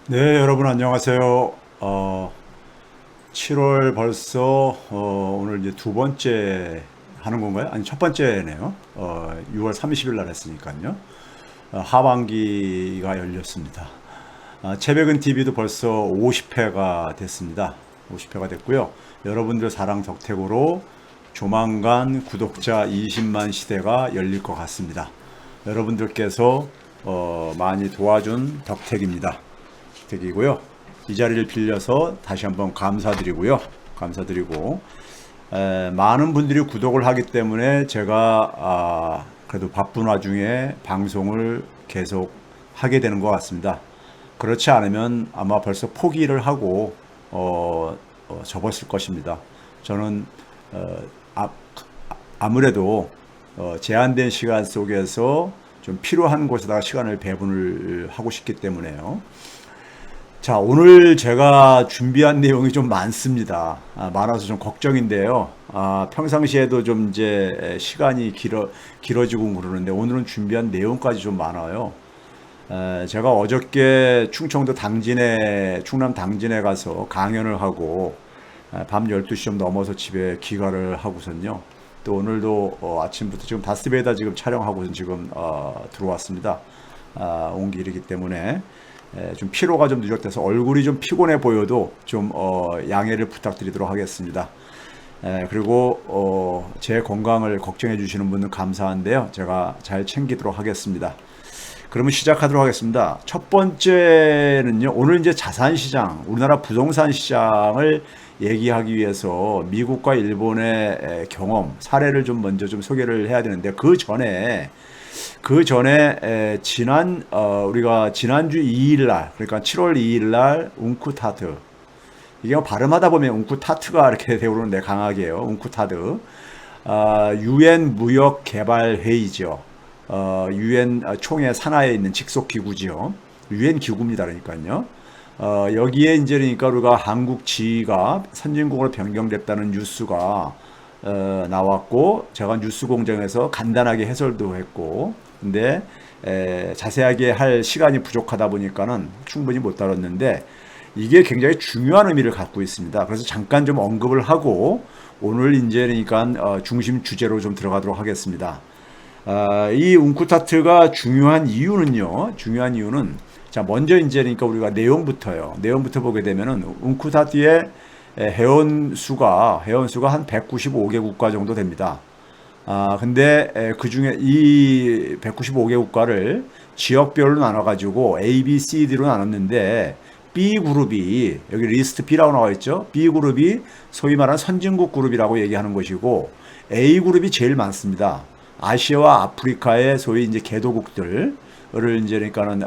네, 여러분 안녕하세요. 7월 벌써 오늘 이제 두 번째 하는 건가요? 아니 첫 번째네요. 6월 30일 날 했으니까요. 하반기가 열렸습니다. 채백은 TV도 벌써 50회가 됐습니다. 50회가 됐고요. 여러분들 사랑 덕택으로 조만간 구독자 20만 시대가 열릴 것 같습니다. 여러분들께서 많이 도와준 덕택입니다. 덕택이고요. 이 자리를 빌려서 다시 한번 감사드리고요. 감사드리고 많은 분들이 구독을 하기 때문에 제가 그래도 바쁜 와중에 방송을 계속 하게 되는 것 같습니다. 그렇지 않으면 아마 벌써 포기를 하고 접었을 것입니다. 저는 어, 아, 아무래도 제한된 시간 속에서 좀 필요한 곳에다가 시간을 배분을 하고 싶기 때문에요. 자, 오늘 제가 준비한 내용이 좀 많습니다. 많아서 좀 걱정인데요. 평상시에도 좀 이제 시간이 길어지고 그러는데 오늘은 준비한 내용까지 좀 많아요. 제가 어저께 충청도 당진에, 충남 당진에 가서 강연을 하고 밤 12시 좀 넘어서 집에 귀가를 하고선요. 또 오늘도 아침부터 지금 다스베이다 지금 촬영하고선 지금 들어왔습니다. 온 길이기 때문에 좀 피로가 좀 누적돼서 얼굴이 좀 피곤해 보여도 좀 양해를 부탁드리도록 하겠습니다. 그리고 제 건강을 걱정해 주시는 분은 감사한데요. 제가 잘 챙기도록 하겠습니다. 그러면 시작하도록 하겠습니다. 첫 번째는요. 오늘 이제 자산 시장, 우리나라 부동산 시장을 얘기하기 위해서 미국과 일본의 경험, 사례를 좀 먼저 좀 소개를 해야 되는데 그 전에 우리가 지난주 2일 날, 그러니까 7월 2일 날 웅쿠타드, 이게 뭐 발음하다 보면 웅쿠타트가 이렇게 되오는데 강하게요. 웅쿠타드. 유엔 무역 개발 회의죠. 유엔 총회 산하에 있는 직속 기구지요. 유엔 기구입니다. 그러니까요. 여기에 이제 그러니까 우리가 한국 지위가 선진국으로 변경됐다는 뉴스가 나왔고, 제가 뉴스 공장에서 간단하게 해설도 했고, 근데 자세하게 할 시간이 부족하다 보니까는 충분히 못 다뤘는데, 이게 굉장히 중요한 의미를 갖고 있습니다. 그래서 잠깐 좀 언급을 하고 오늘 이제 그러니까 중심 주제로 좀 들어가도록 하겠습니다. 이 웅쿠타트가 중요한 이유는 자 먼저 이제 그러니까 우리가 내용부터요. 내용부터 보게 되면은 웅쿠타트의 회원 수가 한 195개 국가 정도 됩니다. 근데 그 중에 이 195개 국가를 지역별로 나눠가지고 A, B, C, D로 나눴는데 B 그룹이 여기 리스트 B라고 나와 있죠. B 그룹이 소위 말하는 선진국 그룹이라고 얘기하는 것이고 A 그룹이 제일 많습니다. 아시아와 아프리카의 소위 이제 개도국들을 이제 그러니까는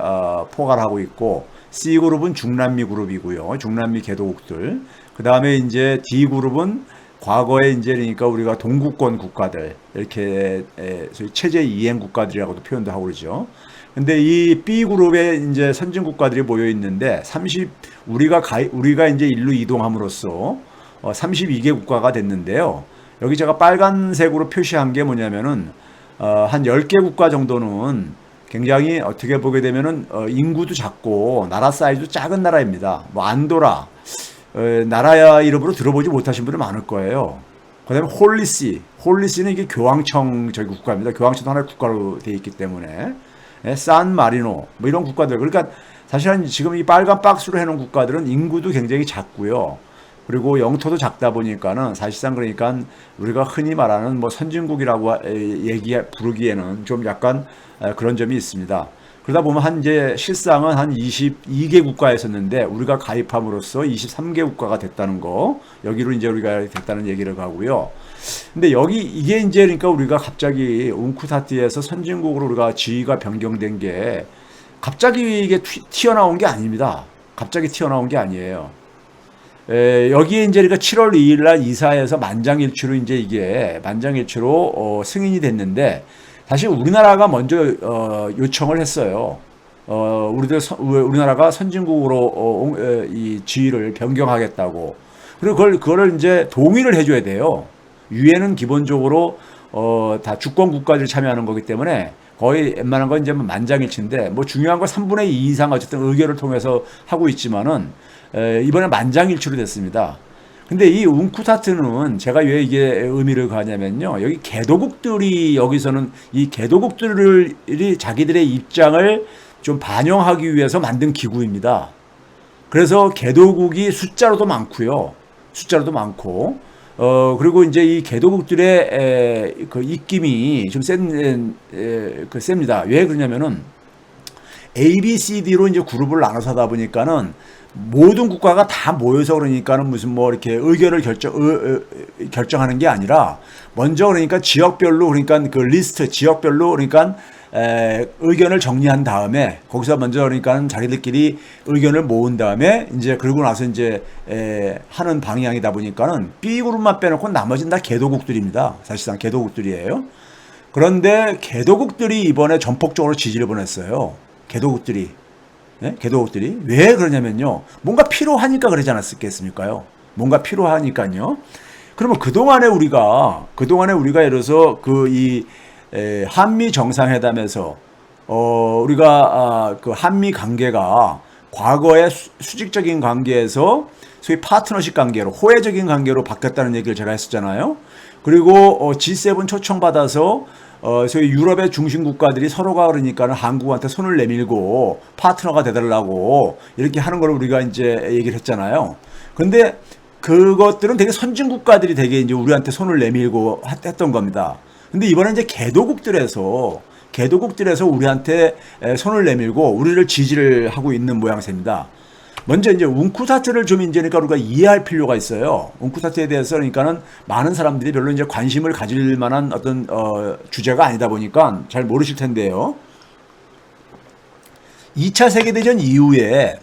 포괄하고 있고 C 그룹은 중남미 그룹이고요. 중남미 개도국들. 그 다음에 이제 D 그룹은 과거에 이제 그러니까 우리가 동구권 국가들 이렇게 소위 체제 이행 국가들이라고도 표현도 하고 그러죠. 근데 이 B 그룹에 이제 선진 국가들이 모여 있는데 우리가 이제 일로 이동함으로써 32개 국가가 됐는데요. 여기 제가 빨간색으로 표시한 게 뭐냐면은 한 10개 국가 정도는 굉장히 어떻게 보게 되면은 인구도 작고 나라 사이즈도 작은 나라입니다. 뭐 안도라 나라 이름으로 들어보지 못하신 분들 많을 거예요. 그다음에 홀리시는 이게 교황청 저기 국가입니다. 교황청도 하나의 국가로 돼 있기 때문에 산 마리노 뭐 이런 국가들 그러니까 사실은 지금 이 빨간 박스로 해놓은 국가들은 인구도 굉장히 작고요. 그리고 영토도 작다 보니까는 사실상 그러니까 우리가 흔히 말하는 뭐 선진국이라고 부르기에는 좀 약간 그런 점이 있습니다. 그러다 보면 한 이제 실상은 한 22개 국가였었는데 우리가 가입함으로써 23개 국가가 됐다는 거 여기로 이제 우리가 됐다는 얘기를 하고요. 근데 여기 이게 이제 그러니까 우리가 갑자기 웅쿠타트에서 선진국으로 우리가 지위가 변경된 게 갑자기 이게 튀어나온 게 아닙니다. 갑자기 튀어나온 게 아니에요. 여기에 이제 그러니까 7월 2일 날 이사해서 만장일치로 이제 이게 만장일치로 승인이 됐는데 사실 우리나라가 먼저 요청을 했어요. 우리나라가 선진국으로 이 지위를 변경하겠다고. 그리고 그거를 이제 동의를 해줘야 돼요. 유엔은 기본적으로 다 주권 국가들이 참여하는 거기 때문에 거의 웬만한 건 이제 뭐 만장일치인데 뭐 중요한 건 3분의 2 이상 어쨌든 의결을 통해서 하고 있지만은 이번에 만장일치로 됐습니다. 근데 이 웅쿠타트는 제가 왜 이게 의미를 가냐면요. 여기 개도국들이 여기서는 이 개도국들이 자기들의 입장을 좀 반영하기 위해서 만든 기구입니다. 그래서 개도국이 숫자로도 많고요. 숫자로도 많고 그리고 이제 이 개도국들의 그 입김이 좀 셉니다. 왜 그러냐면은 A, B, C, D로 이제 그룹을 나눠서 하다 보니까는 모든 국가가 다 모여서 그러니까는 무슨 뭐 이렇게 의견을 결정하는 게 아니라 먼저 그러니까 지역별로 그러니까 그 리스트 지역별로 그러니까 의견을 정리한 다음에 거기서 먼저 그러니까 자기들끼리 의견을 모은 다음에 이제 그러고 나서 이제 하는 방향이다 보니까는 B 그룹만 빼놓고 나머지는 다 개도국들입니다. 사실상 개도국들이에요. 그런데 개도국들이 이번에 전폭적으로 지지를 보냈어요. 개도국들이. 네? 개도국들이. 왜 그러냐면요. 뭔가 필요하니까 그러지 않았겠습니까요? 뭔가 필요하니까요. 그러면 그동안에 우리가 예를 들어서 한미 정상회담에서 우리가 그 한미 관계가 과거의 수직적인 관계에서 소위 파트너십 관계로 호혜적인 관계로 바뀌었다는 얘기를 제가 했었잖아요. 그리고 G7 초청받아서 소위 유럽의 중심 국가들이 서로가 그러니까는 한국한테 손을 내밀고 파트너가 되달라고 이렇게 하는 걸 우리가 이제 얘기를 했잖아요. 근데 그것들은 되게 선진 국가들이 되게 이제 우리한테 손을 내밀고 했던 겁니다. 근데 이번에 이제 개도국들에서 우리한테 손을 내밀고 우리를 지지를 하고 있는 모양새입니다. 먼저 이제 웅쿠타트를 좀 이제 그러니까 우리가 이해할 필요가 있어요. 웅쿠타트에 대해서 그러니까는 많은 사람들이 별로 이제 관심을 가질 만한 어떤 주제가 아니다 보니까 잘 모르실 텐데요. 2차 세계대전 이후에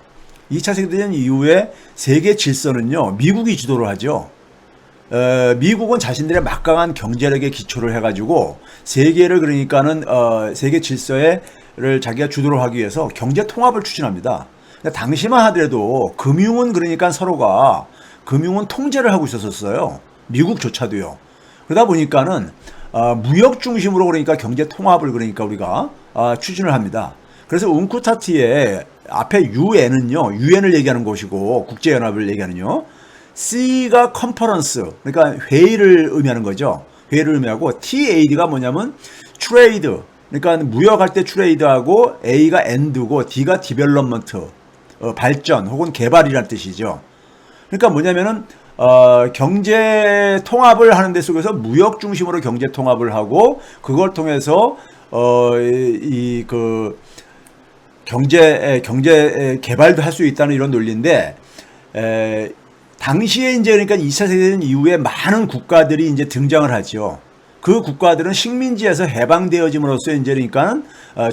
세계 질서는요 미국이 주도를 하죠. 미국은 자신들의 막강한 경제력에 기초를 해가지고 세계를 그러니까는 세계 질서를 자기가 주도를 하기 위해서 경제 통합을 추진합니다. 당시만 하더라도 금융은 그러니까 서로가 금융은 통제를 하고 있었어요. 미국조차도요. 그러다 보니까는 무역 중심으로 그러니까 경제 통합을 그러니까 우리가 추진을 합니다. 그래서 웅쿠타트의 앞에 유엔을 얘기하는 것이고 국제연합을 얘기하는요. C가 컨퍼런스, 그러니까 회의를 의미하는 거죠. 회의를 의미하고 TAD가 뭐냐면 트레이드, 그러니까 무역할 때 트레이드하고 A가 엔드고 D가 디벨롭먼트, 발전 혹은 개발이라는 뜻이죠. 그러니까 뭐냐면은 경제 통합을 하는 데 속에서 무역 중심으로 경제 통합을 하고 그걸 통해서 경제 개발도 할 수 있다는 이런 논리인데 당시에 이제 그러니까 2차 세계대전 이후에 많은 국가들이 이제 등장을 하죠. 그 국가들은 식민지에서 해방되어짐으로써 이제 그러니까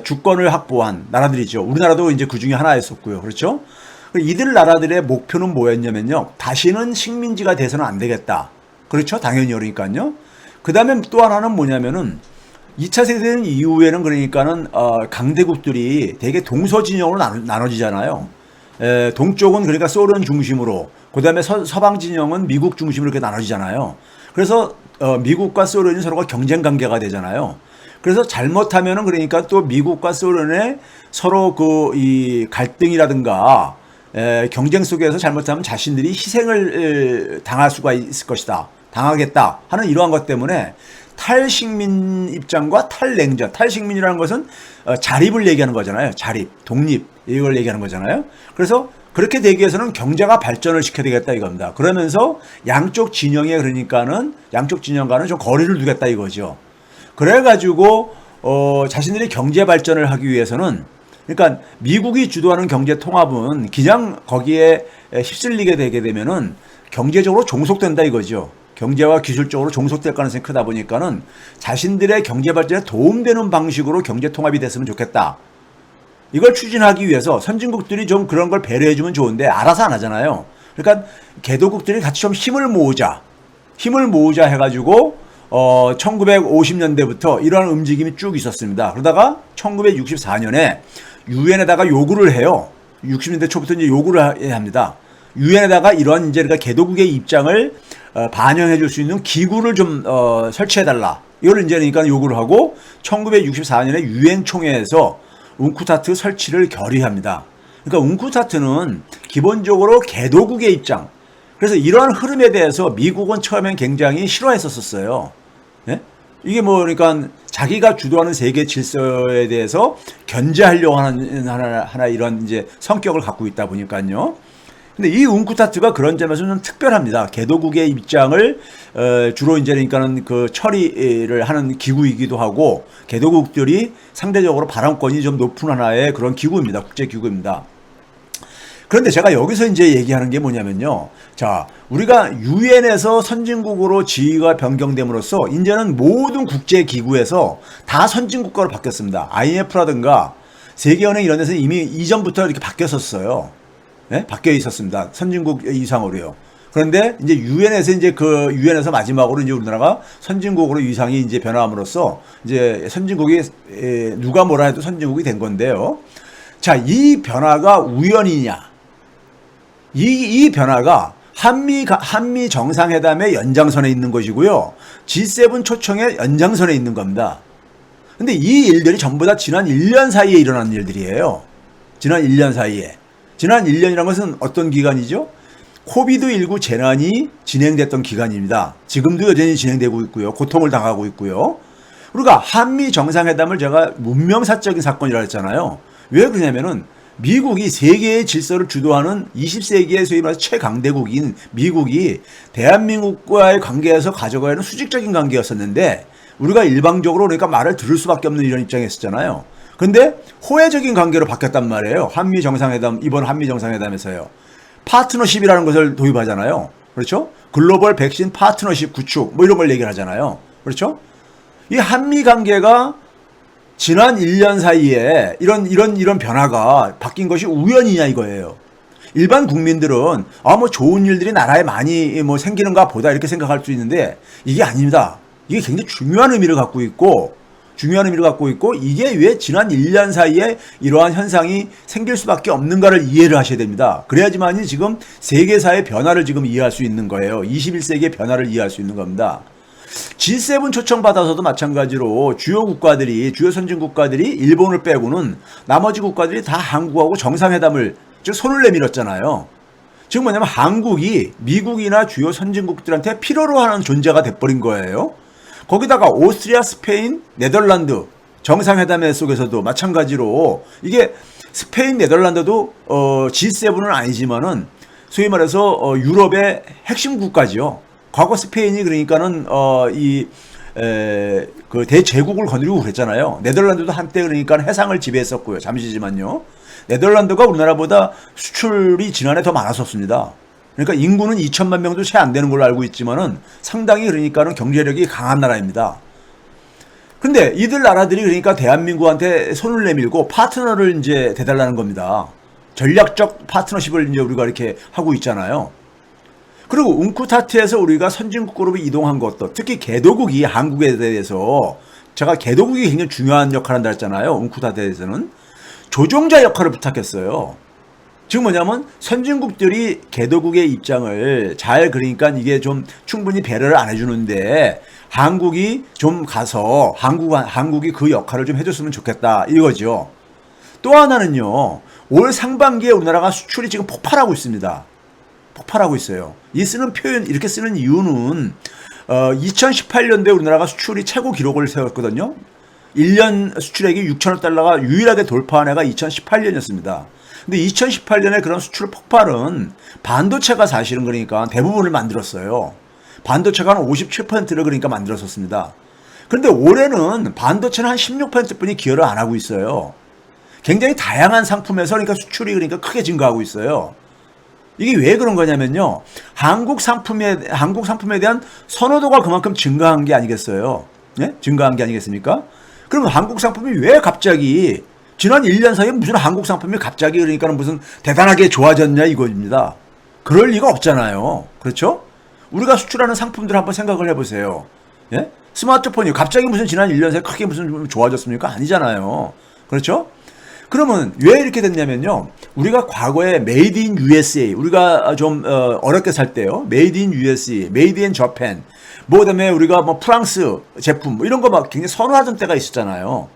주권을 확보한 나라들이죠. 우리나라도 이제 그 중에 하나였었고요. 그렇죠? 이들 나라들의 목표는 뭐였냐면요. 다시는 식민지가 돼서는 안 되겠다. 그렇죠? 당연히 그러니까요. 그 다음에 또 하나는 뭐냐면은 2차 세계대전 이후에는 그러니까는 강대국들이 되게 동서진영으로 나눠지잖아요. 동쪽은 그러니까 소련 중심으로, 그 다음에 서방 진영은 미국 중심으로 이렇게 나눠지잖아요. 그래서 미국과 소련이 서로가 경쟁 관계가 되잖아요. 그래서 잘못하면은 그러니까 또 미국과 소련의 서로 이 갈등이라든가 경쟁 속에서 잘못하면 자신들이 희생을 당할 수가 있을 것이다. 당하겠다 하는 이러한 것 때문에 탈식민 입장과 탈냉전, 탈식민이라는 것은 자립을 얘기하는 거잖아요. 자립, 독립 이걸 얘기하는 거잖아요. 그래서 그렇게 되기 위해서는 경제가 발전을 시켜야 되겠다 이겁니다. 그러면서 양쪽 진영과는 좀 거리를 두겠다 이거죠. 그래가지고 자신들이 경제 발전을 하기 위해서는 그러니까 미국이 주도하는 경제 통합은 그냥 거기에 휩쓸리게 되게 되면은 경제적으로 종속된다 이거죠. 경제와 기술적으로 종속될 가능성이 크다 보니까는 자신들의 경제 발전에 도움되는 방식으로 경제 통합이 됐으면 좋겠다. 이걸 추진하기 위해서 선진국들이 좀 그런 걸 배려해주면 좋은데 알아서 안 하잖아요. 그러니까 개도국들이 같이 좀 힘을 모으자 해가지고 1950년대부터 이러한 움직임이 쭉 있었습니다. 그러다가 1964년에 유엔에다가 요구를 해요. 60년대 초부터 이제 요구를 해야 합니다. 유엔에다가 이런 이제 그러니까 개도국의 입장을 반영해 줄 수 있는 기구를 좀 설치해 달라. 이걸 이제 그러니까 요구를 하고 1964년에 유엔 총회에서 웅쿠타트 설치를 결의합니다. 그러니까 웅쿠타트는 기본적으로 개도국의 입장. 그래서 이러한 흐름에 대해서 미국은 처음엔 굉장히 싫어했었어요. 예? 이게 뭐 그러니까 자기가 주도하는 세계 질서에 대해서 견제하려고 하는 하나 이런 이제 성격을 갖고 있다 보니까요. 근데 이 웅쿠타트가 그런 점에서 좀 특별합니다. 개도국의 입장을 주로 이제 그러니까는 그 처리를 하는 기구이기도 하고 개도국들이 상대적으로 발언권이 좀 높은 하나의 그런 기구입니다. 국제 기구입니다. 그런데 제가 여기서 이제 얘기하는 게 뭐냐면요. 자, 우리가 유엔에서 선진국으로 지위가 변경됨으로써 이제는 모든 국제 기구에서 다 선진국가로 바뀌었습니다. IMF라든가 세계은행 이런 데서 이미 이전부터 이렇게 바뀌었었어요. 네? 바뀌어 있었습니다. 선진국 이상으로요. 그런데 이제 유엔에서 이제 그 유엔에서 마지막으로 이제 우리나라가 선진국으로 위상이 이제 변함으로써 이제 선진국이 누가 뭐라 해도 선진국이 된 건데요. 자, 이 변화가 우연이냐? 이 변화가 한미 정상회담의 연장선에 있는 것이고요. G7 초청의 연장선에 있는 겁니다. 근데 이 일들이 전부 다 지난 1년 사이에 일어난 일들이에요. 지난 1년 사이에. 지난 1년이라는 것은 어떤 기간이죠? 코비드19 재난이 진행됐던 기간입니다. 지금도 여전히 진행되고 있고요. 고통을 당하고 있고요. 우리가 한미 정상회담을 제가 문명사적인 사건이라고 했잖아요. 왜 그러냐면은 미국이 세계의 질서를 주도하는 20세기의 소위 말해서 최강대국인 미국이 대한민국과의 관계에서 가져가야 하는 수직적인 관계였었는데 우리가 일방적으로 그러니까 말을 들을 수밖에 없는 이런 입장이었잖아요. 근데 호혜적인 관계로 바뀌었단 말이에요. 한미 정상회담, 이번 한미 정상회담에서요. 파트너십이라는 것을 도입하잖아요. 그렇죠? 글로벌 백신 파트너십 구축 뭐 이런 걸 얘기를 하잖아요. 그렇죠? 이 한미 관계가 지난 1년 사이에 이런 변화가 바뀐 것이 우연이냐 이거예요. 일반 국민들은 뭐 좋은 일들이 나라에 많이 뭐 생기는가 보다 이렇게 생각할 수 있는데 이게 아닙니다. 이게 굉장히 중요한 의미를 갖고 있고 이게 왜 지난 1년 사이에 이러한 현상이 생길 수밖에 없는가를 이해를 하셔야 됩니다. 그래야지만이 지금 세계사의 변화를 지금 이해할 수 있는 거예요. 21세기의 변화를 이해할 수 있는 겁니다. G7 초청받아서도 마찬가지로 주요 선진국가들이 일본을 빼고는 나머지 국가들이 다 한국하고 정상회담을 즉 손을 내밀었잖아요. 즉 뭐냐면 한국이 미국이나 주요 선진국들한테 필요로 하는 존재가 돼버린 거예요. 거기다가 오스트리아, 스페인, 네덜란드 정상회담 속에서도 마찬가지로 이게 스페인, 네덜란드도 G7은 아니지만은 소위 말해서 유럽의 핵심 국가지요. 과거 스페인이 그러니까는 그 대제국을 거느리고 그랬잖아요. 네덜란드도 한때 그러니까 해상을 지배했었고요. 잠시지만요. 네덜란드가 우리나라보다 수출이 지난해 더 많았었습니다. 그러니까 인구는 2천만 명도 채 안 되는 걸로 알고 있지만은 상당히 그러니까는 경제력이 강한 나라입니다. 근데 이들 나라들이 그러니까 대한민국한테 손을 내밀고 파트너를 이제 대달라는 겁니다. 전략적 파트너십을 이제 우리가 이렇게 하고 있잖아요. 그리고 웅쿠타트에서 우리가 선진국으로 이동한 것도 특히 개도국이 한국에 대해서 제가 개도국이 굉장히 중요한 역할을 한다 했잖아요. 웅쿠타트에서는 조종자 역할을 부탁했어요. 지금 뭐냐면 선진국들이 개도국의 입장을 잘 그러니까 이게 좀 충분히 배려를 안 해주는데 한국이 좀 가서 한국이 그 역할을 좀 해줬으면 좋겠다 이거죠. 또 하나는요. 올 상반기에 우리나라가 수출이 지금 폭발하고 있습니다. 폭발하고 있어요. 이렇게 쓰는 이유는 2018년도에 우리나라가 수출이 최고 기록을 세웠거든요. 1년 수출액이 6천억 달러가 유일하게 돌파한 해가 2018년이었습니다. 근데 2018년에 그런 수출 폭발은 반도체가 사실은 그러니까 대부분을 만들었어요. 반도체가 한 57%를 그러니까 만들었었습니다. 그런데 올해는 반도체는 한 16%뿐이 기여를 안 하고 있어요. 굉장히 다양한 상품에서 그러니까 수출이 그러니까 크게 증가하고 있어요. 이게 왜 그런 거냐면요. 한국 상품에 대한 선호도가 그만큼 증가한 게 아니겠어요? 예? 증가한 게 아니겠습니까? 그럼 한국 상품이 왜 갑자기 지난 1년 사이에 무슨 한국 상품이 갑자기 그러니까 무슨 대단하게 좋아졌냐 이거입니다. 그럴 리가 없잖아요. 그렇죠? 우리가 수출하는 상품들 한번 생각을 해보세요. 예? 스마트폰이 갑자기 무슨 지난 1년 사이에 크게 무슨 좋아졌습니까? 아니잖아요. 그렇죠? 그러면 왜 이렇게 됐냐면요. 우리가 과거에 메이드 인 USA, 우리가 좀 어렵게 살 때요. 메이드 인 USA, 메이드 인 저팬, 뭐 그다음에 우리가 뭐 프랑스 제품 뭐 이런 거 막 굉장히 선호하던 때가 있었잖아요.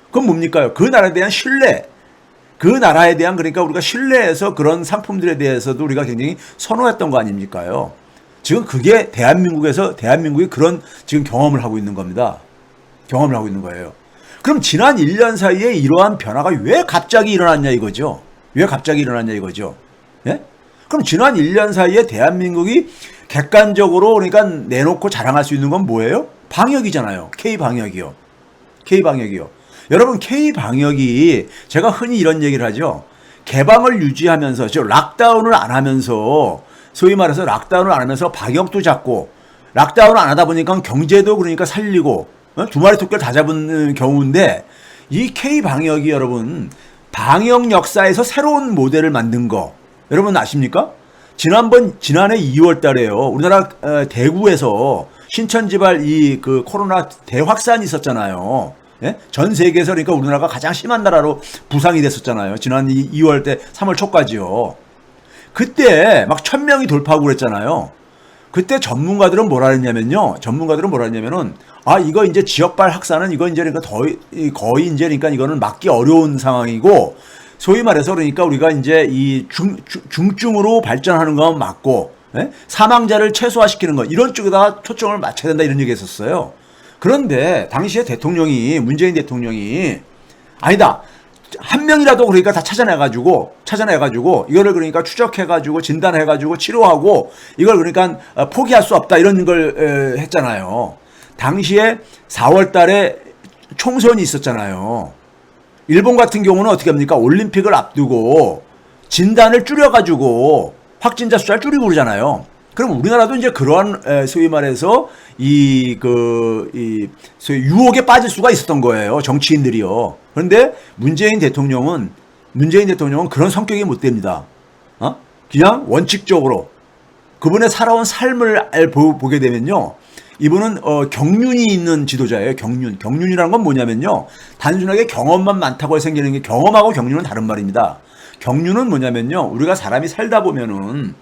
그건 뭡니까요? 그 나라에 대한 신뢰. 그 나라에 대한 그러니까 우리가 신뢰해서 그런 상품들에 대해서도 우리가 굉장히 선호했던 거 아닙니까요? 지금 그게 대한민국이 그런 지금 경험을 하고 있는 겁니다. 경험을 하고 있는 거예요. 그럼 지난 1년 사이에 이러한 변화가 왜 갑자기 일어났냐 이거죠. 왜 갑자기 일어났냐 이거죠. 예? 그럼 지난 1년 사이에 대한민국이 객관적으로 그러니까 내놓고 자랑할 수 있는 건 뭐예요? 방역이잖아요. K방역이요. K방역이요. 여러분 K방역이 제가 흔히 이런 얘기를 하죠. 개방을 유지하면서 락다운을 안 하면서 소위 말해서 락다운을 안 하면서 방역도 잡고 락다운을 안 하다 보니까 경제도 그러니까 살리고 두 마리 토끼를 다 잡은 경우인데 이 K방역이 여러분 방역 역사에서 새로운 모델을 만든 거 여러분 아십니까? 지난해 2월 달에요. 우리나라 대구에서 신천지발 이 그 코로나 대확산이 있었잖아요. 예? 전 세계에서 그러니까 우리나라가 가장 심한 나라로 부상이 됐었잖아요. 지난 2월 때 3월 초까지요. 그때 막 1000명이 돌파하고 그랬잖아요. 그때 전문가들은 뭐라 했냐면요. 이거 이제 지역발 확산은 이거 이제 그러니까 거의 이제 그러니까 이거는 막기 어려운 상황이고 소위 말해서 그러니까 우리가 이제 이 중증으로 발전하는 건 맞고 예? 사망자를 최소화시키는 것 이런 쪽에다가 초점을 맞춰야 된다 이런 얘기 했었어요. 그런데 당시에 문재인 대통령이 아니다. 한 명이라도 그러니까 다 찾아내가지고 이거를 그러니까 추적해가지고 진단해가지고 치료하고 이걸 그러니까 포기할 수 없다 이런 걸 했잖아요. 당시에 4월 달에 총선이 있었잖아요. 일본 같은 경우는 어떻게 합니까? 올림픽을 앞두고 진단을 줄여가지고 확진자 숫자를 줄이고 그러잖아요. 그럼 우리나라도 이제 그러한 소위 말해서 소위 유혹에 빠질 수가 있었던 거예요. 정치인들이요. 그런데 문재인 대통령은 그런 성격이 못 됩니다. 그냥 원칙적으로 그분의 살아온 삶을 보게 되면요. 이분은 경륜이 있는 지도자예요. 경륜이라는 건 뭐냐면요. 단순하게 경험만 많다고 생기는 게 경험하고 경륜은 다른 말입니다. 경륜은 뭐냐면요. 우리가 사람이 살다 보면은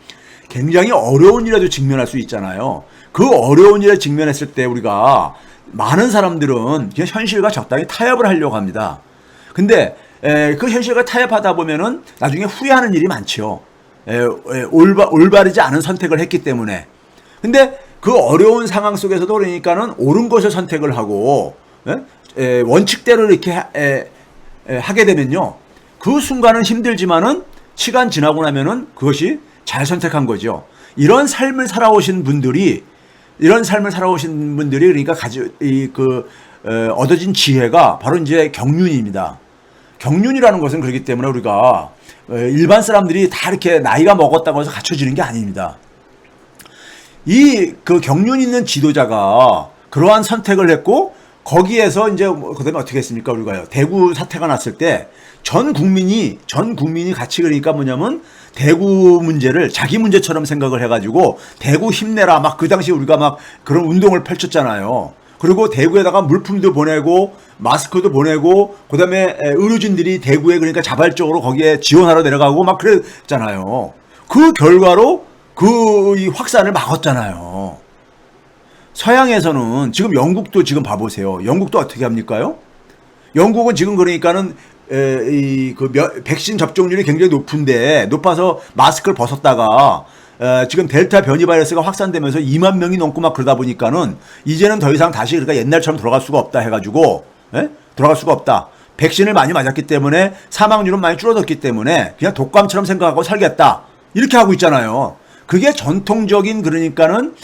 굉장히 어려운 일에도 직면할 수 있잖아요. 그 어려운 일에 직면했을 때 우리가 많은 사람들은 그냥 현실과 적당히 타협을 하려고 합니다. 근데 그 현실과 타협하다 보면은 나중에 후회하는 일이 많죠. 올바르지 않은 선택을 했기 때문에. 근데 그 어려운 상황 속에서도 그러니까는 옳은 것을 선택을 하고 원칙대로 이렇게 하게 되면요. 그 순간은 힘들지만은 시간 지나고 나면은 그것이 잘 선택한 거죠. 이런 삶을 살아오신 분들이 그러니까 얻어진 지혜가 바로 이제 경륜입니다. 경륜이라는 것은 그렇기 때문에 우리가 일반 사람들이 다 이렇게 나이가 먹었다고 해서 갖춰지는 게 아닙니다. 그 경륜 있는 지도자가 그러한 선택을 했고 거기에서 이제 그다음에 어떻게 했습니까? 우리가요. 대구 사태가 났을 때 전 국민이 같이 그러니까 뭐냐면 대구 문제를 자기 문제처럼 생각을 해가지고 대구 힘내라 막 그 당시 우리가 막 그런 운동을 펼쳤잖아요. 그리고 대구에다가 물품도 보내고 마스크도 보내고 그다음에 의료진들이 대구에 그러니까 자발적으로 거기에 지원하러 내려가고 막 그랬잖아요. 그 결과로 이 확산을 막았잖아요. 서양에서는 지금 영국도 지금 봐보세요. 영국도 어떻게 합니까요? 영국은 지금 그러니까는 백신 접종률이 굉장히 높아서 마스크를 벗었다가 지금 델타 변이 바이러스가 확산되면서 2만 명이 넘고 막 그러다 보니까는 이제는 더 이상 다시 그러니까 옛날처럼 돌아갈 수가 없다 해가지고 돌아갈 수가 없다. 백신을 많이 맞았기 때문에 사망률은 많이 줄어들기 때문에 그냥 독감처럼 생각하고 살겠다. 이렇게 하고 있잖아요. 그게 전통적인 그러니까는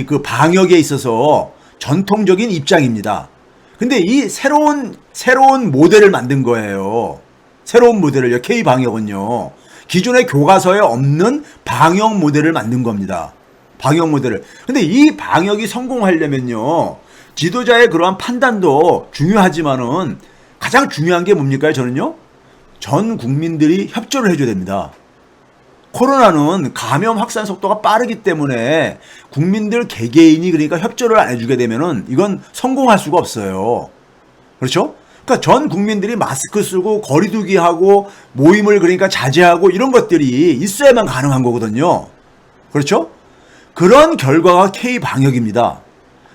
그 방역에 있어서 전통적인 입장입니다. 근데 이 새로운 모델을 만든 거예요. 새로운 모델을요. K방역은요. 기존의 교과서에 없는 방역 모델을 만든 겁니다. 방역 모델을. 근데 이 방역이 성공하려면요. 지도자의 그러한 판단도 중요하지만은 가장 중요한 게 뭡니까? 저는요. 전 국민들이 협조를 해줘야 됩니다. 코로나는 감염 확산 속도가 빠르기 때문에 국민들 개개인이 그러니까 협조를 안 해주게 되면은 이건 성공할 수가 없어요. 그렇죠? 그러니까 전 국민들이 마스크 쓰고 거리두기 하고 모임을 그러니까 자제하고 이런 것들이 있어야만 가능한 거거든요. 그렇죠? 그런 결과가 K방역입니다.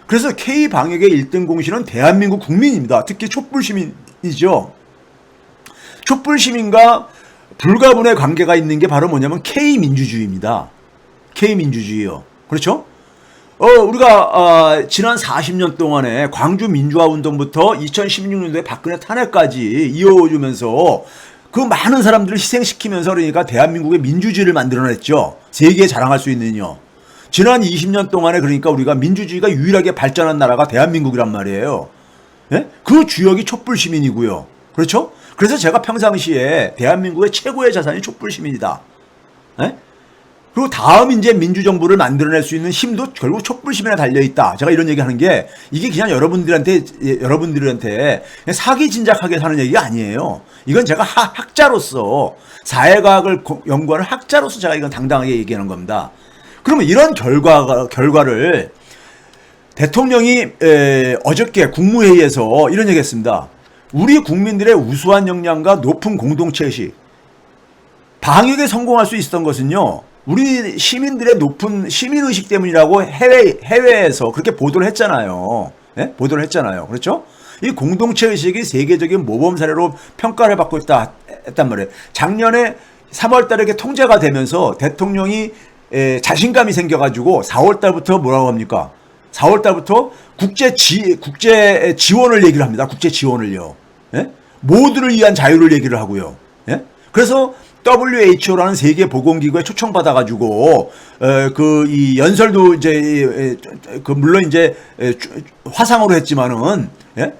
그래서 K 방역의 1등 공신은 대한민국 국민입니다. 특히 촛불 시민이죠. 촛불 시민과 불가분의 관계가 있는 게 바로 뭐냐면 K 민주주의입니다. K 민주주의요. 그렇죠? 우리가 지난 40년 동안에 광주 민주화 운동부터 2016년도에 박근혜 탄핵까지 이어오면서 그 많은 사람들을 희생시키면서 그러니까 대한민국의 민주주의를 만들어냈죠. 세계에 자랑할 수 있는요. 지난 20년 동안에 그러니까 우리가 민주주의가 유일하게 발전한 나라가 대한민국이란 말이에요. 예? 그 주역이 촛불 시민이고요. 그렇죠? 그래서 제가 평상시에 대한민국의 최고의 자산이 촛불 시민이다. 예? 그리고 다음 이제 민주정부를 만들어낼 수 있는 힘도 결국 촛불 시민에 달려있다. 제가 이런 얘기 하는 게 이게 그냥 여러분들한테 그냥 사기 진작하게 하는 얘기가 아니에요. 이건 제가 학자로서 사회과학을 연구하는 학자로서 제가 이건 당당하게 얘기하는 겁니다. 그러면 이런 결과를 대통령이 어저께 국무회의에서 이런 얘기했습니다. 우리 국민들의 우수한 역량과 높은 공동체의식, 방역에 성공할 수 있었던 것은요. 우리 시민들의 높은 시민의식 때문이라고 해외에서 그렇게 보도를 했잖아요. 네? 보도를 했잖아요. 그렇죠? 이 공동체의식이 세계적인 모범 사례로 평가를 받고 했단 말이에요. 작년에 3월 달에 이렇게 통제가 되면서 대통령이 자신감이 생겨가지고 4월 달부터 뭐라고 합니까? 4월 달부터 국제 지원을 얘기를 합니다. 국제 지원을요. 예? 모두를 위한 자유를 얘기를 하고요. 예? 그래서 WHO라는 세계 보건기구에 초청받아가지고 이 연설도 이제 물론 이제 화상으로 했지만은 예?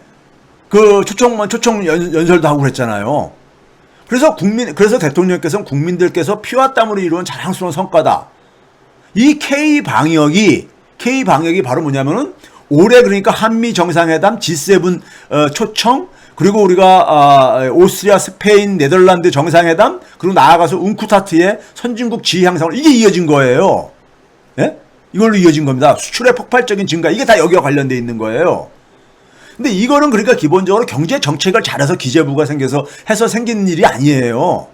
그 초청 연설도 하고 그랬잖아요. 그래서 대통령께서는 국민들께서 피와 땀으로 이루은 자랑스러운 성과다. 이 K 방역이 바로 뭐냐면은 올해 그러니까 한미 정상회담 G7 초청, 그리고 우리가 오스트리아, 스페인, 네덜란드 정상회담, 그리고 나아가서 웅쿠타트의 선진국 지위 향상으로 이게 이어진 거예요. 예? 이걸로 이어진 겁니다. 수출의 폭발적인 증가, 이게 다 여기와 관련돼 있는 거예요. 근데 이거는 그러니까 기본적으로 경제 정책을 잘해서 기재부가 해서 생긴 일이 아니에요.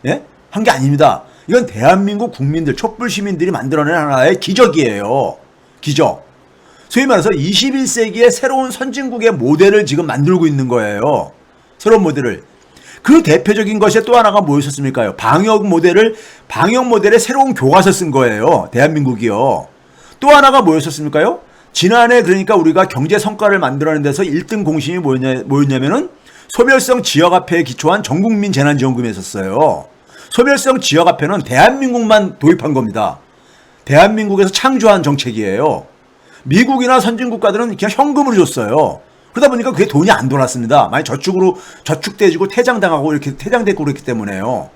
예? 한 게 아닙니다. 이건 대한민국 국민들, 촛불 시민들이 만들어낸 하나의 기적이에요. 기적. 소위 말해서 21세기의 새로운 선진국의 모델을 지금 만들고 있는 거예요. 새로운 모델을. 그 대표적인 것이 또 하나가 뭐였었습니까? 방역 모델의 새로운 교과서 쓴 거예요. 대한민국이요. 또 하나가 뭐였었습니까? 지난해 그러니까 우리가 경제 성과를 만들어낸 데서 1등 공신이 뭐였냐면은 소멸성 지역화폐에 기초한 전국민 재난지원금이었어요. 소멸성 지역화폐는 대한민국만 도입한 겁니다. 대한민국에서 창조한 정책이에요. 미국이나 선진국가들은 그냥 현금으로 줬어요. 그러다 보니까 그게 돈이 안 돌았습니다. 많이 저축돼지고 퇴장당하고 이렇게 퇴장됐고 그렇기 때문에요.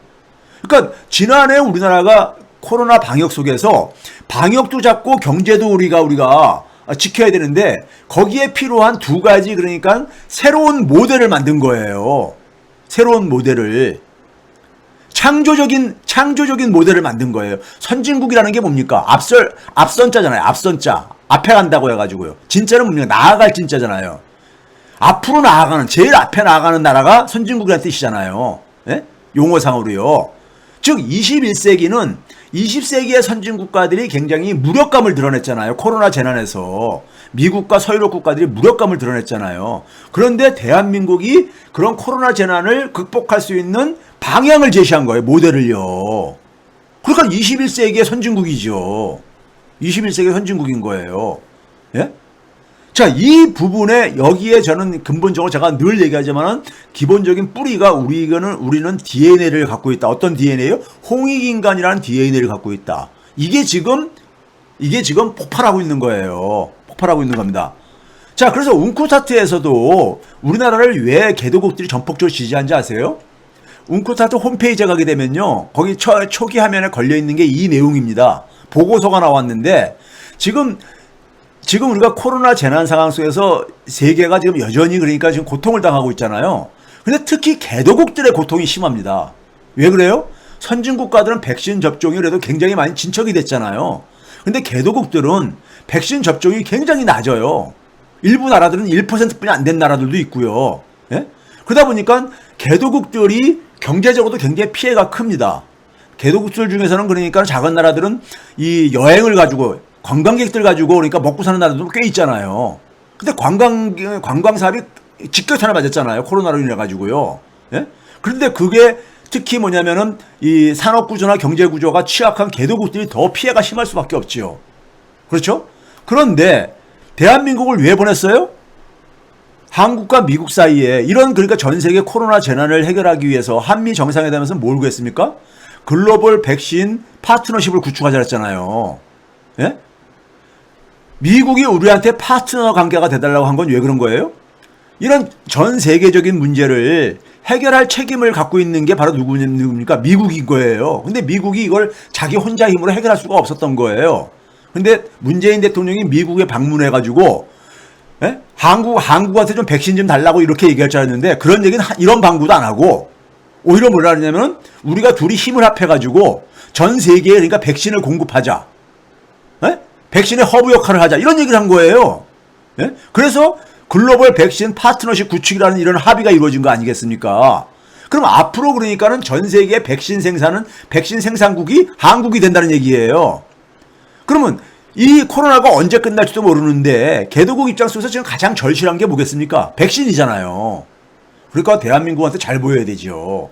그러니까 지난해 우리나라가 코로나 방역 속에서 방역도 잡고 경제도 우리가 지켜야 되는데 거기에 필요한 두 가지 그러니까 새로운 모델을 만든 거예요. 새로운 모델을. 창조적인 모델을 만든 거예요. 선진국이라는 게 뭡니까? 앞선자잖아요. 앞선자. 앞에 간다고 해가지고요. 진짜는 뭡니까? 나아갈 진짜잖아요. 앞으로 나아가는, 제일 앞에 나아가는 나라가 선진국이라는 뜻이잖아요. 예? 용어상으로요. 즉 21세기는 20세기의 선진국가들이 굉장히 무력감을 드러냈잖아요. 코로나 재난에서. 미국과 서유럽 국가들이 무력감을 드러냈잖아요. 그런데 대한민국이 그런 코로나 재난을 극복할 수 있는 방향을 제시한 거예요. 모델을요. 그러니까 21세기의 선진국이죠. 21세기 선진국인 거예요. 예? 자, 이 부분에 여기에 저는 근본적으로 제가 늘 얘기하지만은 기본적인 뿌리가 우리는 DNA를 갖고 있다. 어떤 DNA요? 홍익인간이라는 DNA를 갖고 있다. 이게 지금 폭발하고 있는 거예요. 폭발하고 있는 겁니다. 자, 그래서 웅쿠타트에서도 우리나라를 왜 개도국들이 전폭적으로 지지한지 아세요? 웅쿠타트 홈페이지에 가게 되면요. 거기 초기 화면에 걸려있는 게 이 내용입니다. 보고서가 나왔는데 지금 우리가 코로나 재난 상황 속에서 세계가 지금 여전히 그러니까 지금 고통을 당하고 있잖아요. 근데 특히 개도국들의 고통이 심합니다. 왜 그래요? 선진국가들은 백신 접종이 그래도 굉장히 많이 진척이 됐잖아요. 근데 개도국들은 백신 접종이 굉장히 낮아요. 일부 나라들은 1%뿐이 안 된 나라들도 있고요. 예? 그러다 보니까 개도국들이 경제적으로도 굉장히 피해가 큽니다. 개도국들 중에서는 그러니까 작은 나라들은 이 여행을 가지고 관광객들 가지고 그러니까 먹고 사는 나라도 꽤 있잖아요. 근데 관광 사업이 직격탄을 맞았잖아요. 코로나로 인해 가지고요. 예? 그런데 그게 특히 뭐냐면은 이 산업 구조나 경제 구조가 취약한 개도국들이 더 피해가 심할 수밖에 없지요. 그렇죠? 그런데 대한민국을 왜 보냈어요? 한국과 미국 사이에 이런 그러니까 전 세계 코로나 재난을 해결하기 위해서 한미 정상회담에서 뭘 구했습니까? 글로벌 백신 파트너십을 구축하자 했잖아요. 예? 미국이 우리한테 파트너 관계가 돼달라고 한 건 왜 그런 거예요? 이런 전 세계적인 문제를 해결할 책임을 갖고 있는 게 바로 누굽니까? 미국인 거예요. 근데 미국이 이걸 자기 혼자 힘으로 해결할 수가 없었던 거예요. 근데 문재인 대통령이 미국에 방문해가지고 예? 한국한테 좀 백신 좀 달라고 이렇게 얘기할 줄 알았는데 그런 얘기는 이런 방구도 안 하고 오히려 뭐라 하냐면 우리가 둘이 힘을 합해가지고 전 세계에 그러니까 백신을 공급하자. 예? 백신의 허브 역할을 하자. 이런 얘기를 한 거예요. 예? 그래서 글로벌 백신 파트너십 구축이라는 이런 합의가 이루어진 거 아니겠습니까? 그럼 앞으로 그러니까는 전 세계 백신 생산국이 한국이 된다는 얘기예요. 그러면 이 코로나가 언제 끝날지도 모르는데 개도국 입장 속에서 지금 가장 절실한 게 뭐겠습니까? 백신이잖아요. 그러니까 대한민국한테 잘 보여야 되죠.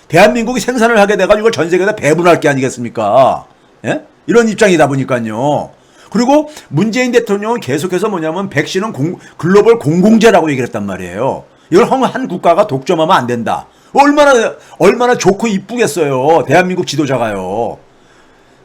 대한민국이 생산을 하게 돼가지고 이걸 전 세계에다 배분할 게 아니겠습니까? 예? 이런 입장이다 보니까요. 그리고 문재인 대통령은 계속해서 뭐냐면 백신은 글로벌 공공재라고 얘기를 했단 말이에요. 이걸 한 국가가 독점하면 안 된다. 얼마나 좋고 이쁘겠어요. 대한민국 지도자가요.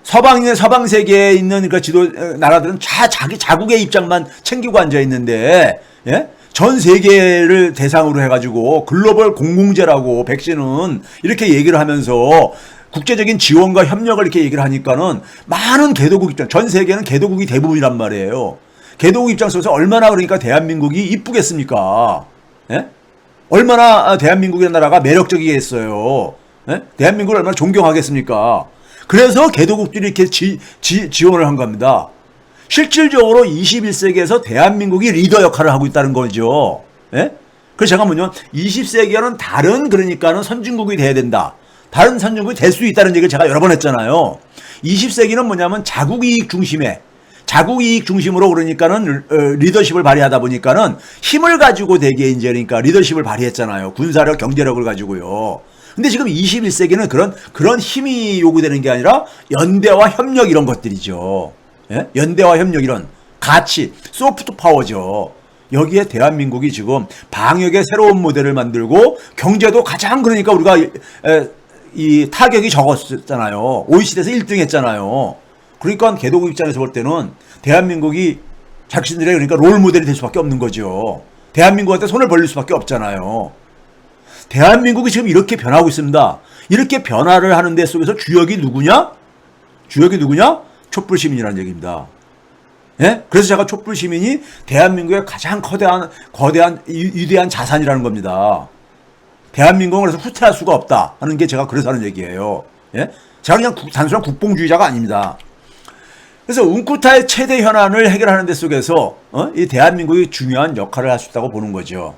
서방 세계에 있는 그 나라들은 자기 자국의 입장만 챙기고 앉아 있는데, 예? 전 세계를 대상으로 해가지고 글로벌 공공재라고 백신은 이렇게 얘기를 하면서 국제적인 지원과 협력을 이렇게 얘기를 하니까는 많은 개도국 입장, 전 세계는 개도국이 대부분이란 말이에요. 개도국 입장 속에서 얼마나 그러니까 대한민국이 이쁘겠습니까? 예? 얼마나 대한민국이라는 나라가 매력적이겠어요. 예? 대한민국을 얼마나 존경하겠습니까? 그래서 개도국들이 이렇게 지원을 한 겁니다. 실질적으로 21세기에서 대한민국이 리더 역할을 하고 있다는 거죠. 예? 그래서 제가 뭐냐면 20세기에는 다른 그러니까는 선진국이 돼야 된다. 다른 선진국이 될 수 있다는 얘기를 제가 여러 번 했잖아요. 20세기는 뭐냐면 자국 이익 중심으로 그러니까는 리더십을 발휘하다 보니까는 힘을 가지고 되게 이제 그러니까 리더십을 발휘했잖아요. 군사력, 경제력을 가지고요. 근데 지금 21세기는 그런 힘이 요구되는 게 아니라 연대와 협력 이런 것들이죠. 예? 연대와 협력 이런 가치, 소프트 파워죠. 여기에 대한민국이 지금 방역의 새로운 모델을 만들고 경제도 가장 그러니까 우리가 이 타격이 적었잖아요. OECD에서 1등 했잖아요. 그러니까 개도국 입장에서 볼 때는 대한민국이 자신들의 그러니까 롤 모델이 될 수밖에 없는 거죠. 대한민국한테 손을 벌릴 수밖에 없잖아요. 대한민국이 지금 이렇게 변하고 있습니다. 이렇게 변화를 하는 데 속에서 주역이 누구냐? 촛불 시민이라는 얘기입니다. 예? 그래서 제가 촛불 시민이 대한민국의 가장 거대한 위대한 자산이라는 겁니다. 대한민국은 그래서 후퇴할 수가 없다 하는 게 제가 그래서 하는 얘기예요. 예? 제가 그냥 단순한 국뽕주의자가 아닙니다. 그래서 웅쿠타의 최대 현안을 해결하는 데 속에서 이 대한민국이 중요한 역할을 할 수 있다고 보는 거죠.